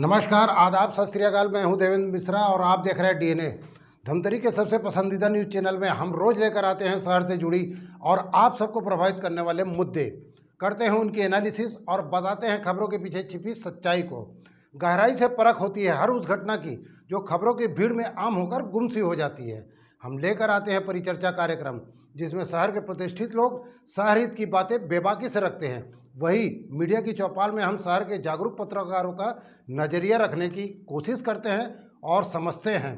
नमस्कार, आदाब, सत श्री अकाल। मैं हूं देवेंद्र मिश्रा और आप देख रहे हैं डीएनए। धमतरी के सबसे पसंदीदा न्यूज़ चैनल में हम रोज़ लेकर आते हैं शहर से जुड़ी और आप सबको प्रभावित करने वाले मुद्दे, करते हैं उनकी एनालिसिस और बताते हैं खबरों के पीछे छिपी सच्चाई को। गहराई से परख होती है हर उस घटना की जो खबरों की भीड़ में आम होकर गुमसी हो जाती है। हम लेकर आते हैं परिचर्चा कार्यक्रम, जिसमें शहर के प्रतिष्ठित लोग शहर हित की बातें बेबाकी से रखते हैं। वही मीडिया की चौपाल में हम शहर के जागरूक पत्रकारों का नज़रिया रखने की कोशिश करते हैं और समझते हैं,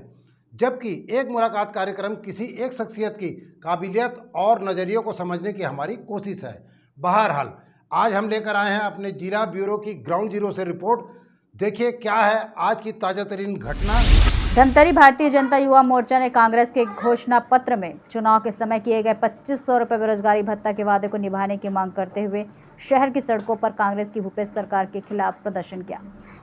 जबकि एक मुलाकात कार्यक्रम किसी एक शख्सियत की काबिलियत और नज़रियों को समझने की हमारी कोशिश है। बहरहाल आज हम लेकर आए हैं अपने जिला ब्यूरो की ग्राउंड जीरो से रिपोर्ट। देखिए क्या है आज की ताज़ा तरीन घटना। धमतरी भारतीय जनता युवा मोर्चा ने कांग्रेस के घोषणा पत्र में चुनाव के समय किए गए 2500 रुपये बेरोजगारी भत्ता के वादे को निभाने की मांग करते हुए शहर की सड़कों पर कांग्रेस की भूपेश सरकार के खिलाफ प्रदर्शन किया।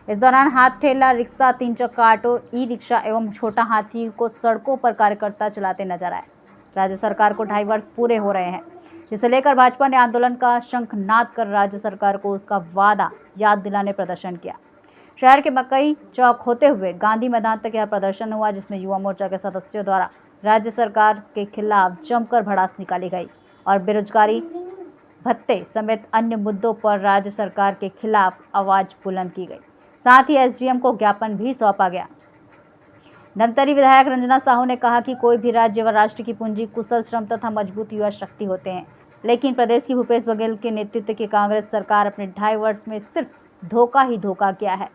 इस दौरान हाथ ठेला, रिक्शा, 3 चक्का ऑटो, ई रिक्शा एवं छोटा हाथी को सड़कों पर कार्यकर्ता चलाते नजर आए। राज्य सरकार को 2.5 वर्ष पूरे हो रहे हैं, जिसे लेकर भाजपा ने आंदोलन का शंखनाद कर राज्य सरकार को उसका वादा याद दिलाने प्रदर्शन किया। शहर के मकई चौक होते हुए गांधी मैदान तक यह प्रदर्शन हुआ, जिसमें युवा मोर्चा के सदस्यों द्वारा राज्य सरकार के खिलाफ जमकर भड़ास निकाली गई और बेरोजगारी भत्ते समेत अन्य मुद्दों पर राज्य सरकार के खिलाफ आवाज बुलंद की गई। साथ ही एसडीएम को ज्ञापन भी सौंपा गया। धमतरी विधायक रंजना साहू ने कहा कि कोई भी राज्य व राष्ट्र की पूंजी कुशल श्रम तथा मजबूत युवा शक्ति होते हैं, लेकिन प्रदेश की भूपेश बघेल के नेतृत्व की कांग्रेस सरकार अपने 2.5 वर्ष में सिर्फ धोखा ही धोखा किया है।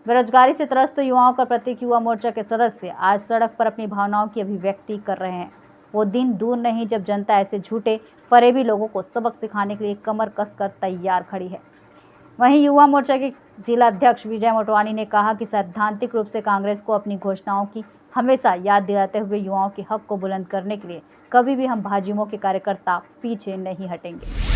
बेरोजगारी से त्रस्त युवाओं का प्रतीक युवा मोर्चा के सदस्य आज सड़क पर अपनी भावनाओं की अभिव्यक्ति कर रहे हैं। वो दिन दूर नहीं जब जनता ऐसे झूठे फरेबी लोगों को सबक सिखाने के लिए कमर कसकर तैयार खड़ी है। वहीं युवा मोर्चा के जिला अध्यक्ष विजय मोटवानी ने कहा कि सैद्धांतिक रूप से कांग्रेस को अपनी घोषणाओं की हमेशा याद दिलाते हुए युवाओं के हक को बुलंद करने के लिए कभी भी हम भाजयुमो के कार्यकर्ता पीछे नहीं हटेंगे।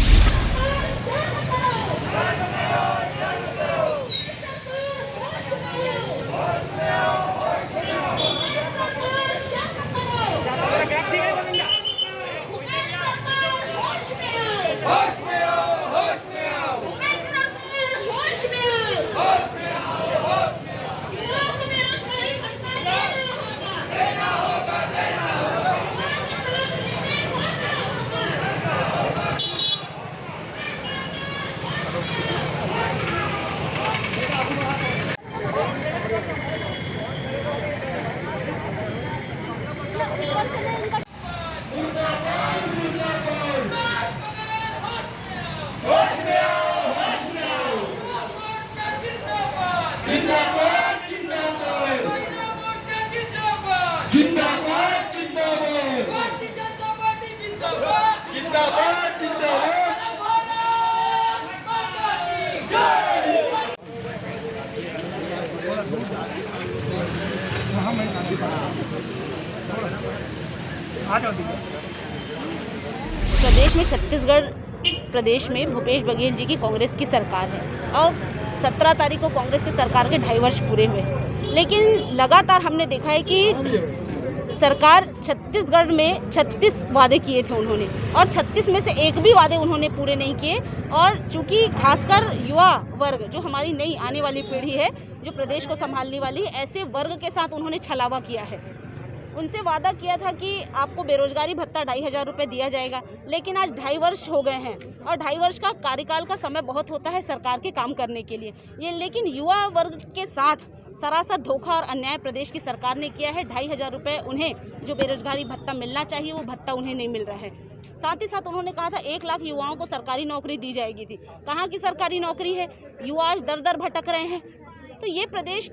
प्रदेश में छत्तीसगढ़ प्रदेश में भूपेश बघेल जी की कांग्रेस की सरकार है और 17 तारीख को कांग्रेस की सरकार के 2.5 वर्ष पूरे हुए, लेकिन लगातार हमने देखा है कि सरकार छत्तीसगढ़ में 36 वादे किए थे उन्होंने, और 36 में से एक भी वादे उन्होंने पूरे नहीं किए। और चूंकि खासकर युवा वर्ग जो हमारी नई आने वाली पीढ़ी है, जो प्रदेश को संभालने वाली है, ऐसे वर्ग के साथ उन्होंने छलावा किया है। उनसे वादा किया था कि आपको बेरोजगारी भत्ता 2,500 रुपये दिया जाएगा, लेकिन आज 2.5 वर्ष हो गए हैं और 2.5 वर्ष का कार्यकाल का समय बहुत होता है सरकार के काम करने के लिए ये, लेकिन युवा वर्ग के साथ सरासर धोखा और अन्याय प्रदेश की सरकार ने किया है। 2,500 रुपये उन्हें जो बेरोजगारी भत्ता मिलना चाहिए वो भत्ता उन्हें नहीं मिल रहा है। साथ ही साथ उन्होंने कहा था 1 लाख युवाओं को सरकारी नौकरी दी जाएगी थी। कहाँ की सरकारी नौकरी है? युवा आज दर दर भटक रहे हैं। तो ये प्रदेश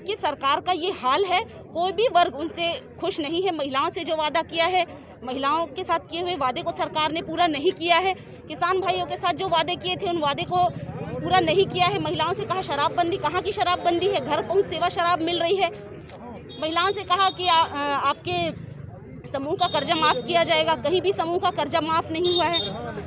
की सरकार का ये हाल है। कोई भी वर्ग उनसे खुश नहीं है। महिलाओं से जो वादा किया है, महिलाओं के साथ किए हुए वादे को सरकार ने पूरा नहीं किया है। किसान भाइयों के साथ जो वादे किए थे उन वादे को पूरा नहीं किया है। महिलाओं से कहा शराबबंदी, कहाँ की शराबबंदी है? घर पहुंच सेवा शराब मिल रही है। महिलाओं से कहा कि आपके समूह का कर्जा माफ़ किया जाएगा, कहीं भी समूह का कर्जा माफ़ नहीं हुआ है।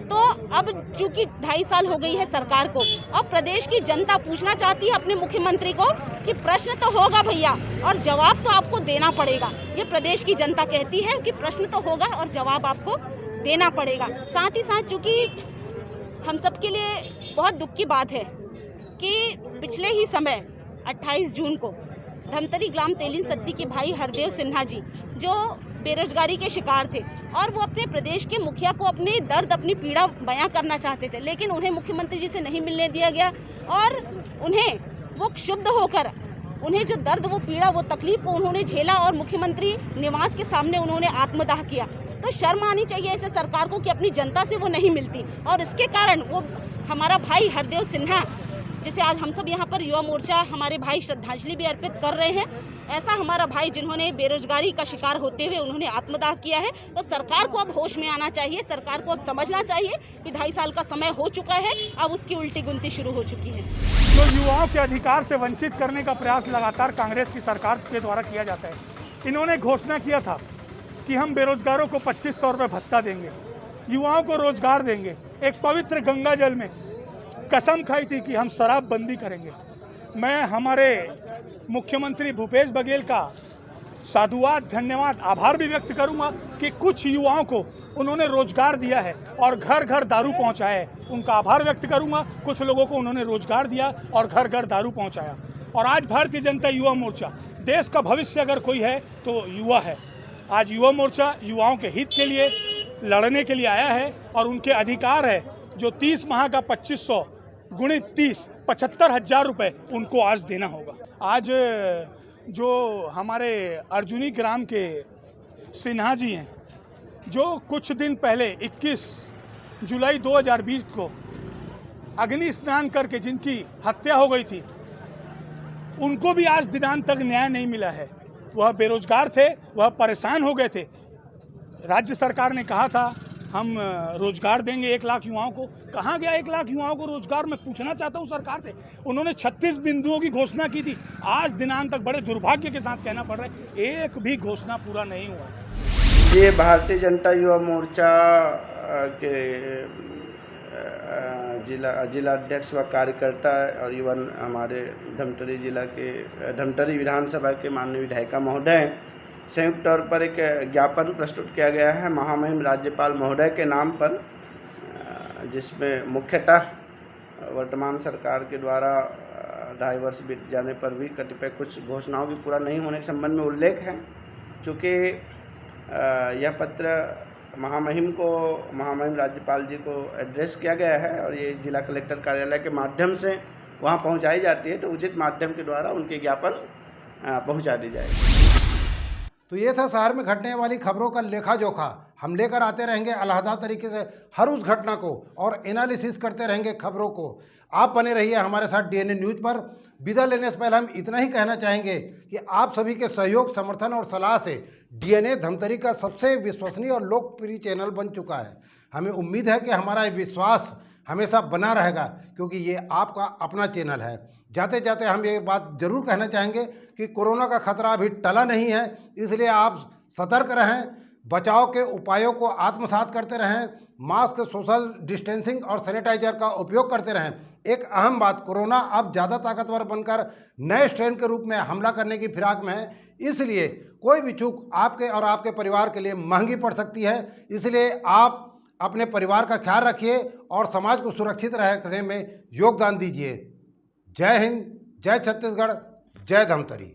तो अब चूंकि 2.5 साल हो गई है सरकार को, अब प्रदेश की जनता पूछना चाहती है अपने मुख्यमंत्री को कि प्रश्न तो होगा भैया और जवाब तो आपको देना पड़ेगा। ये प्रदेश की जनता कहती है कि प्रश्न तो होगा और जवाब आपको देना पड़ेगा। साथ ही साथ चूँकि हम सब के लिए बहुत दुख की बात है कि पिछले ही समय 28 जून को धमतरी ग्राम तेलिन सत्ती के भाई हरदेव सिन्हा जी जो बेरोजगारी के शिकार थे और वो अपने प्रदेश के मुखिया को अपने दर्द अपनी पीड़ा बयां करना चाहते थे, लेकिन उन्हें मुख्यमंत्री जी से नहीं मिलने दिया गया और उन्हें वो क्षुब्ध होकर उन्हें जो दर्द वो पीड़ा वो तकलीफ को उन्होंने झेला और मुख्यमंत्री निवास के सामने उन्होंने आत्मदाह किया। तो शर्म आनी चाहिए ऐसे सरकार को कि अपनी जनता से वो नहीं मिलती और इसके कारण वो हमारा भाई हरदेव सिन्हा जिसे आज हम सब यहाँ पर युवा मोर्चा हमारे भाई श्रद्धांजलि भी अर्पित कर रहे हैं, ऐसा हमारा भाई जिन्होंने बेरोजगारी का शिकार होते हुए उन्होंने आत्मदाह किया है, तो सरकार को अब होश में आना चाहिए, सरकार को अब समझना चाहिए कि 2.5 साल का समय हो चुका है, अब उसकी उल्टी गिनती शुरू हो चुकी है। जो युवाओं के अधिकार से वंचित करने का प्रयास लगातार कांग्रेस की सरकार के द्वारा किया जाता है। इन्होंने घोषणा किया था कि हम बेरोजगारों को 2500 रुपये भत्ता देंगे, युवाओं को रोजगार देंगे। एक पवित्र गंगा जल में कसम खाई थी कि हम शराबबंदी करेंगे। मैं हमारे मुख्यमंत्री भूपेश बघेल का साधुवाद, धन्यवाद, आभार भी व्यक्त करूंगा कि कुछ युवाओं को उन्होंने रोजगार दिया है और घर घर दारू पहुंचाया है। उनका आभार व्यक्त करूंगा। कुछ लोगों को उन्होंने रोजगार दिया और घर घर दारू पहुंचाया। और आज भारतीय जनता युवा मोर्चा, देश का भविष्य अगर कोई है तो युवा है। आज युवा मोर्चा युवाओं के हित के लिए लड़ने के लिए आया है और उनके अधिकार है जो 30 माह का 2500 गुणित 30 75,000 रुपये उनको आज देना होगा। आज जो हमारे अर्जुनी ग्राम के सिन्हा जी हैं, जो कुछ दिन पहले 21 जुलाई 2020 को अग्नि स्नान करके जिनकी हत्या हो गई थी, उनको भी आज दिनांत तक न्याय नहीं मिला है। वह बेरोजगार थे, वह परेशान हो गए थे। राज्य सरकार ने कहा था हम रोजगार देंगे 1 लाख युवाओं को। कहाँ गया 1 लाख युवाओं को रोजगार? मैं पूछना चाहता हूँ सरकार से। उन्होंने 36 बिंदुओं की घोषणा की थी, आज दिनांत तक बड़े दुर्भाग्य के साथ कहना पड़ रहा है एक भी घोषणा पूरा नहीं हुआ। ये भारतीय जनता युवा मोर्चा के जिला अध्यक्ष व कार्यकर्ता और युवा हमारे धमतरी जिला के धमतरी विधानसभा के माननीय विधायिका महोदय, संयुक्त तौर पर एक ज्ञापन प्रस्तुत किया गया है महामहिम राज्यपाल महोदय के नाम पर, जिसमें मुख्यतः वर्तमान सरकार के द्वारा 2.5 वर्ष बीत जाने पर भी कतिपय कुछ घोषणाओं की पूरा नहीं होने के संबंध में उल्लेख है। चूँकि यह पत्र महामहिम राज्यपाल जी को एड्रेस किया गया है और ये जिला कलेक्टर कार्यालय के माध्यम से वहाँ पहुँचाई जाती है, तो उचित माध्यम के द्वारा उनके ज्ञापन पहुँचा दी जाएगी। तो ये था शहर में घटने वाली खबरों का लेखा जोखा। हम लेकर आते रहेंगे अलहदा तरीके से हर उस घटना को और एनालिसिस करते रहेंगे खबरों को। आप बने रहिए हमारे साथ डीएनए न्यूज़ पर। विदा लेने से पहले हम इतना ही कहना चाहेंगे कि आप सभी के सहयोग, समर्थन और सलाह से डीएनए धमतरी का सबसे विश्वसनीय और लोकप्रिय चैनल बन चुका है। हमें उम्मीद है कि हमारा विश्वास हमेशा बना रहेगा, क्योंकि ये आपका अपना चैनल है। जाते जाते हम ये बात जरूर कहना चाहेंगे कि कोरोना का खतरा अभी टला नहीं है, इसलिए आप सतर्क रहें, बचाव के उपायों को आत्मसात करते रहें, मास्क, सोशल डिस्टेंसिंग और सैनिटाइजर का उपयोग करते रहें। एक अहम बात, कोरोना अब ज़्यादा ताकतवर बनकर नए स्ट्रेन के रूप में हमला करने की फिराक में है, इसलिए कोई भी चूक आपके और आपके परिवार के लिए महंगी पड़ सकती है। इसलिए आप अपने परिवार का ख्याल रखिए और समाज को सुरक्षित रखने में योगदान दीजिए। जय हिंद, जय छत्तीसगढ़, जय धमतरी।